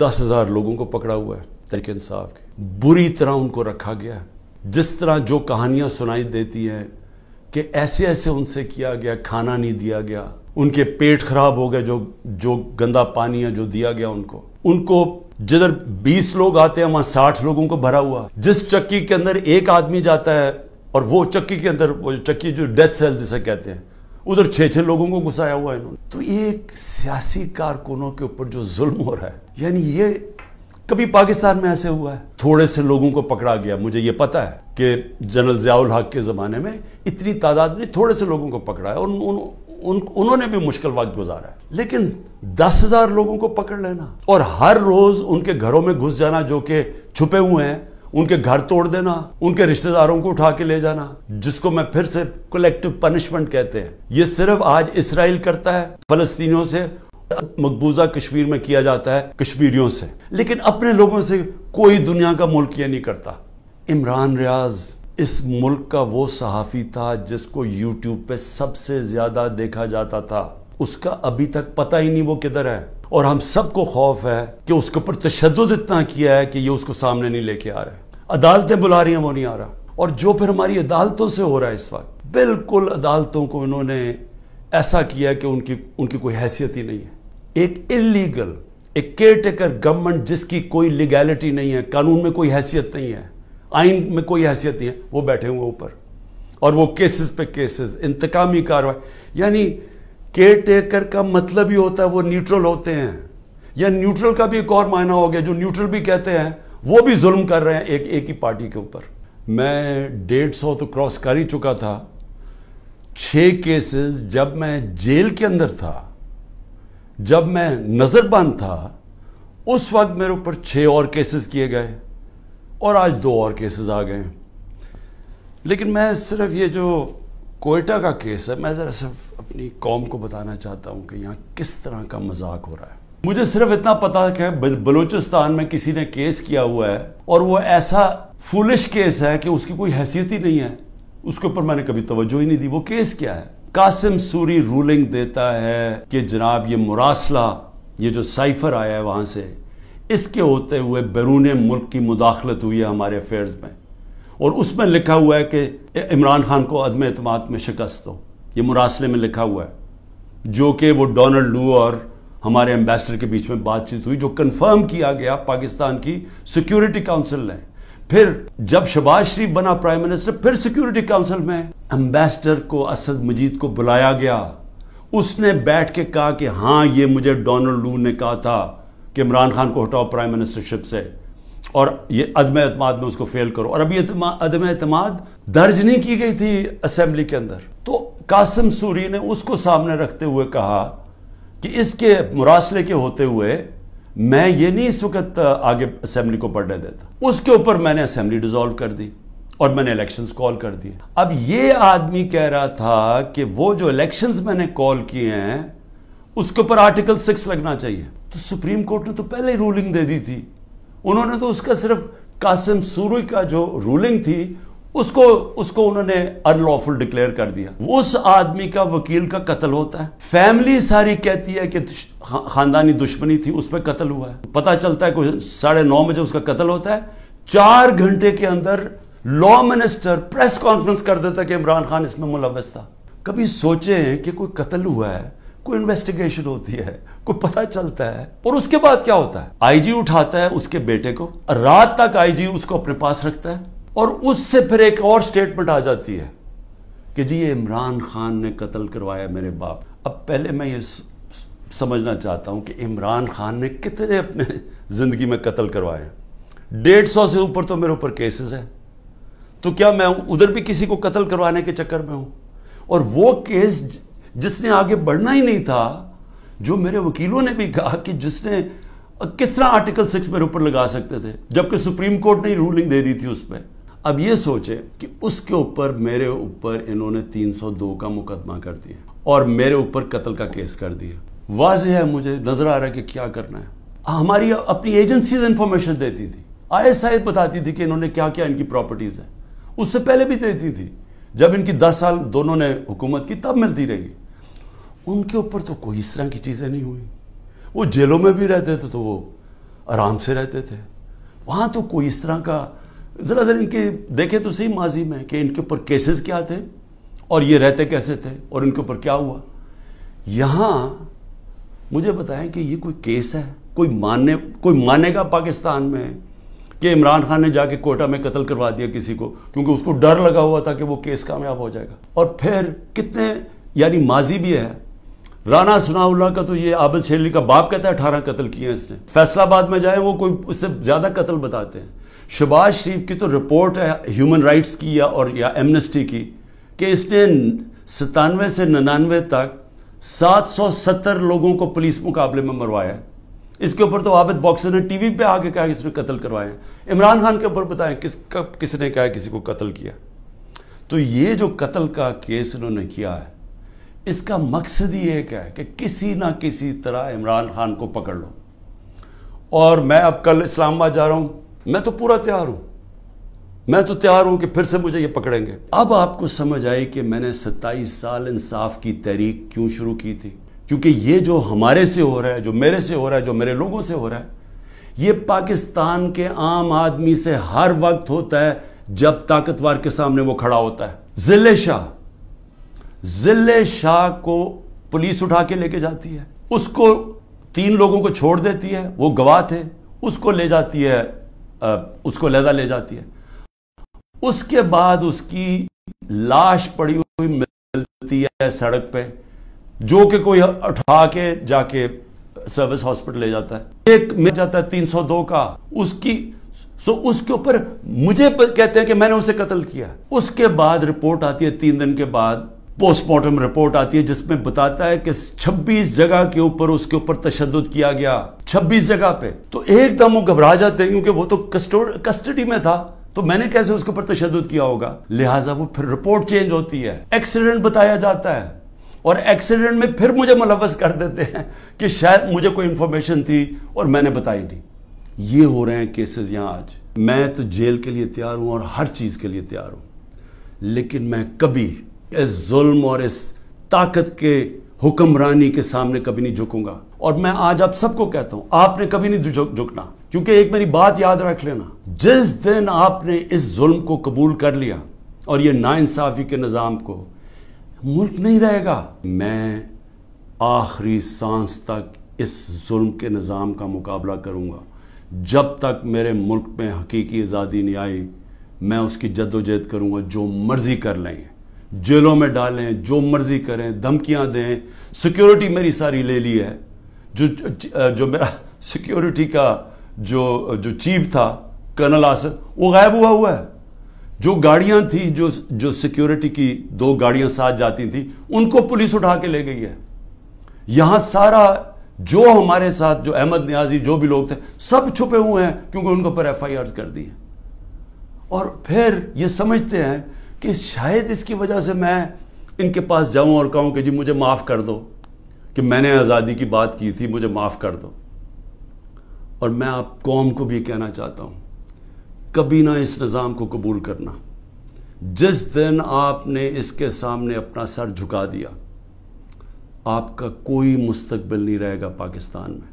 10,000 लोगों को पकड़ा हुआ है तहरीक इंसाफ के। बुरी तरह उनको रखा गया है। जिस तरह जो कहानियां सुनाई देती हैं कि ऐसे ऐसे उनसे किया गया, खाना नहीं दिया गया, उनके पेट खराब हो गए, जो गंदा पानी है जो दिया गया उनको जिधर 20 लोग आते हैं वहां 60 लोगों को भरा हुआ। जिस चक्की के अंदर एक आदमी जाता है और वो चक्की के अंदर, वो चक्की जो डेथ सेल जिसे कहते हैं, उधर 6-6 लोगों को घुसाया हुआ है इन्होंने। तो ये एक सियासी कारकुनों के ऊपर जो जुल्म हो रहा है, यानी ये कभी पाकिस्तान में ऐसे हुआ है? थोड़े से लोगों को पकड़ा गया। मुझे ये पता है कि जनरल ज़ियाउल हक के ज़माने में इतनी तादाद में थोड़े से लोगों को पकड़ा है और उन्होंने भी मुश्किल वक्त गुजारा है। लेकिन 10,000 लोगों को पकड़ लेना और हर रोज उनके घरों में घुस जाना, जो कि छुपे हुए हैं, उनके घर तोड़ देना, उनके रिश्तेदारों को उठा के ले जाना, जिसको मैं फिर से कलेक्टिव पनिशमेंट कहते हैं। ये सिर्फ आज इसराइल करता है फलस्तीनियों से, मकबूजा कश्मीर में किया जाता है कश्मीरियों से, लेकिन अपने लोगों से कोई दुनिया का मुल्क ये नहीं करता। इमरान रियाज इस मुल्क का वो सहाफ़ी था जिसको यूट्यूब पे सबसे ज्यादा देखा जाता था। उसका अभी तक पता ही नहीं वो किधर है, और हम सबको खौफ है कि उसके ऊपर तशद्दुद इतना किया है कि ये उसको सामने नहीं लेके आ रहा है। अदालतें बुला रही हैं, वो नहीं आ रहा। और जो फिर हमारी अदालतों से हो रहा है इस वक्त, बिल्कुल अदालतों को इन्होंने ऐसा किया है कि उनकी कोई हैसियत ही नहीं है। एक इलीगल, एक केयर टेकर गवर्नमेंट जिसकी कोई लीगैलिटी नहीं है, कानून में कोई हैसियत नहीं है, आइन में कोई हैसियत नहीं है, वो बैठे हुए ऊपर, और वो केसेस पे केसेस, इंतकामी कार्रवाई। यानी केयर टेकर का मतलब ही होता है वो न्यूट्रल होते हैं, या न्यूट्रल का भी एक और मायना हो गया, जो न्यूट्रल भी कहते हैं वो भी जुल्म कर रहे हैं एक ही पार्टी के ऊपर। मैं 150 तो क्रॉस कर ही चुका था। 6 केसेस जब मैं जेल के अंदर था, जब मैं नजरबंद था, उस वक्त मेरे ऊपर 6 और केसेस किए गए, और आज 2 और केसेस आ गए। लेकिन मैं सिर्फ ये जो कोयटा का केस है, मैं जरा सिर्फ अपनी कौम को बताना चाहता हूं कि यहाँ किस तरह का मजाक हो रहा है। मुझे सिर्फ इतना पता है कि बलूचिस्तान में किसी ने केस किया हुआ है, और वो ऐसा फुलिश केस है कि उसकी कोई हैसियत ही नहीं है, उसके ऊपर मैंने कभी तवज्जो ही नहीं दी। वो केस क्या है? कासिम सूरी रूलिंग देता है कि जनाब ये मुरासला, ये जो साइफर आया है वहां से, इसके होते हुए बैरून मुल्क की मुदाखलत हुई है हमारे अफेयर्स में, और उसमें लिखा हुआ है कि इमरान खान को अदम एतमाद में शिकस्त हो। ये मुरासले में लिखा हुआ है, जो कि वो डोनाल्ड लू और हमारे एम्बेसडर के बीच में बातचीत हुई, जो कंफर्म किया गया पाकिस्तान की सिक्योरिटी काउंसिल ने। फिर जब शहबाज शरीफ बना प्राइम मिनिस्टर, फिर सिक्योरिटी काउंसिल में एम्बेसडर को, असद मजीद को बुलाया गया। उसने बैठ के कहा कि हाँ, ये मुझे डोनाल्ड लू ने कहा था कि इमरान खान को हटाओ प्राइम मिनिस्टरशिप से, और ये अदम एतमाद में उसको फेल करो। और अभी अदम एतमाद दर्ज नहीं की गई थी असेंबली के अंदर। तो कासिम सूरी ने उसको सामने रखते हुए कहा कि इसके मुरासले के होते हुए मैं ये नहीं इस वक्त आगे असेंबली को बढ़ने देता। उसके ऊपर मैंने असेंबली डिसॉल्व कर दी और मैंने इलेक्शंस कॉल कर दिए। अब ये आदमी कह रहा था कि वो जो इलेक्शंस मैंने कॉल किए हैं उसके ऊपर आर्टिकल 6 लगना चाहिए। तो सुप्रीम कोर्ट ने तो पहले ही रूलिंग दे दी थी। उन्होंने तो उसका सिर्फ कासिम सूरी का जो रूलिंग थी उसको उन्होंने अनलॉफुल डिक्लेयर कर दिया। उस आदमी का वकील का कत्ल होता है, फैमिली सारी कहती है कि खानदानी दुश्मनी थी, उस पर कत्ल हुआ है। पता चलता है कोई 9:30 बजे उसका कत्ल होता है। 4 घंटे के अंदर लॉ मिनिस्टर प्रेस कॉन्फ्रेंस कर देता है कि इमरान खान इसमें मुलव्वस था। कभी सोचे कि कोई कत्ल हुआ है, कोई इन्वेस्टिगेशन होती है, कोई पता चलता है, और उसके बाद क्या होता है? आईजी उठाता है उसके बेटे को, रात तक आईजी उसको अपने पास रखता है, और उससे फिर एक और स्टेटमेंट आ जाती है कि जी ये इमरान खान ने कत्ल करवाया मेरे बाप। अब पहले मैं ये समझना चाहता हूं कि इमरान खान ने कितने अपने जिंदगी में कत्ल करवाए? 150 से ऊपर तो मेरे ऊपर केसेस हैं। तो क्या मैं उधर भी किसी को कत्ल करवाने के चक्कर में हूं? और वो केस जिसने आगे बढ़ना ही नहीं था, जो मेरे वकीलों ने भी कहा कि जिसने किस तरह आर्टिकल 6 मेरे ऊपर लगा सकते थे, जबकि सुप्रीम कोर्ट ने रूलिंग दे दी थी उस पर। अब ये सोचे कि उसके ऊपर, मेरे ऊपर इन्होंने 302 का मुकदमा कर दिया और मेरे ऊपर कत्ल का केस कर दिया। वाज़ेह है, मुझे नजर आ रहा है कि क्या करना है। हमारी अपनी एजेंसीज इंफॉर्मेशन देती थी, ISI बताती थी कि इन्होंने क्या क्या इनकी प्रॉपर्टीज है। उससे पहले भी देती थी, जब इनकी 10 साल दोनों ने हुकूमत की तब मिलती रही। उनके ऊपर तो कोई इस तरह की चीजें नहीं हुई। वो जेलों में भी रहते थे तो वो آرام سے رہتے تھے. وہاں تو کوئی اس طرح کا ذرا ان کے دیکھیں تو صحیح ماضی میں کہ ان کے اوپر کیسز کیا تھے اور یہ رہتے کیسے تھے اور ان کے اوپر کیا ہوا. یہاں مجھے بتائیں کہ یہ کوئی کیس ہے؟ کوئی مانے گا پاکستان میں کہ عمران خان نے جا کے کوئٹہ میں قتل کروا دیا کسی کو کیونکہ اس کو ڈر لگا ہوا تھا کہ وہ کیس کامیاب ہو جائے گا؟ اور پھر کتنے یعنی ماضی بھی ہے. رانا ثناء اللہ کا تو یہ عابد شیرلی کا باپ کہتا ہے 18 قتل کیے ہیں اس نے. فیصل آباد میں جائیں وہ کوئی اس سے زیادہ قتل بتاتے ہیں. شہباز شریف کی تو رپورٹ ہے ہیومن رائٹس کی یا ایمنسٹی کی کہ اس نے 97 سے 99 تک 770 لوگوں کو پولیس مقابلے میں مروایا ہے. اس کے اوپر تو عابد باکسر نے ٹی وی پہ آ کے کہا کہ اس نے قتل کروایا ہے. عمران خان کے اوپر بتائیں کس نے کہا کسی کو قتل کیا؟ تو یہ جو قتل کا کیس انہوں نے کیا ہے اس کا مقصد ہی ایک ہے کہ کسی نہ کسی طرح عمران خان کو پکڑ لو. اور میں اب کل اسلام آباد جا رہا ہوں, میں تو پورا تیار ہوں, میں تو تیار ہوں کہ پھر سے مجھے یہ پکڑیں گے. اب آپ کو سمجھ آئی کہ میں نے 27 سال انصاف کی تحریک کیوں شروع کی تھی. کیونکہ یہ جو ہمارے سے ہو رہا ہے, جو میرے سے ہو رہا ہے, جو میرے لوگوں سے ہو رہا ہے, یہ پاکستان کے عام آدمی سے ہر وقت ہوتا ہے جب طاقتور کے سامنے وہ کھڑا ہوتا ہے. ضلع شاہ کو پولیس اٹھا کے لے کے جاتی ہے, اس کو 3 لوگوں کو چھوڑ دیتی ہے, وہ گواہ تھے, اس کو لے جاتی ہے, اس کو علیحدہ لے جاتی ہے. اس کے بعد اس کی لاش پڑی ہوئی ملتی ہے سڑک پہ, جو کہ کوئی اٹھا کے جا کے سروس ہاسپٹل لے جاتا ہے. ایک مل جاتا ہے 302 کا, اس کے اوپر مجھے کہتے ہیں کہ میں نے اسے قتل کیا. اس کے بعد رپورٹ آتی ہے 3 دن کے بعد, پوسٹ مارٹم رپورٹ آتی ہے جس میں بتاتا ہے کہ 26 جگہ کے اوپر اس کے اوپر تشدد کیا گیا, 26 جگہ پہ. تو ایک دم وہ گھبرا جاتے ہیں کیونکہ وہ تو کسٹڈی میں تھا, تو میں نے کیسے اس کے اوپر تشدد کیا ہوگا. لہٰذا وہ پھر رپورٹ چینج ہوتی ہے, ایکسیڈنٹ بتایا جاتا ہے, اور ایکسیڈنٹ میں پھر مجھے ملوث کر دیتے ہیں کہ شاید مجھے کوئی انفارمیشن تھی اور میں نے بتائی نہیں. یہ ہو رہے ہیں کیسز یہاں آج. میں تو جیل کے لیے تیار ہوں اور ہر چیز کے لیے تیار ہوں, لیکن میں کبھی اس ظلم اور اس طاقت کے حکمرانی کے سامنے کبھی نہیں جھکوں گا. اور میں آج آپ سب کو کہتا ہوں, آپ نے کبھی نہیں جھکنا. کیونکہ ایک میری بات یاد رکھ لینا, جس دن آپ نے اس ظلم کو قبول کر لیا اور یہ ناانصافی کے نظام کو, ملک نہیں رہے گا. میں آخری سانس تک اس ظلم کے نظام کا مقابلہ کروں گا. جب تک میرے ملک میں حقیقی آزادی نہیں آئی, میں اس کی جد و جہد کروں گا. جو مرضی کر لیں, جیلوں میں ڈالیں, جو مرضی کریں, دھمکیاں دیں. سیکیورٹی میری ساری لے لی ہے. جو میرا سیکیورٹی کا جو چیف تھا کرنل آصف, وہ غائب ہوا ہے. جو گاڑیاں تھیں, جو سیکیورٹی کی 2 گاڑیاں ساتھ جاتی تھیں, ان کو پولیس اٹھا کے لے گئی ہے. یہاں سارا جو ہمارے ساتھ جو احمد نیازی جو بھی لوگ تھے سب چھپے ہوئے ہیں کیونکہ ان کے اوپر FIRs کر دی ہیں. اور پھر یہ سمجھتے ہیں کہ شاید اس کی وجہ سے میں ان کے پاس جاؤں اور کہوں کہ جی مجھے معاف کر دو کہ میں نے آزادی کی بات کی تھی, مجھے معاف کر دو. اور میں آپ قوم کو بھی کہنا چاہتا ہوں, کبھی نہ اس نظام کو قبول کرنا. جس دن آپ نے اس کے سامنے اپنا سر جھکا دیا, آپ کا کوئی مستقبل نہیں رہے گا پاکستان میں.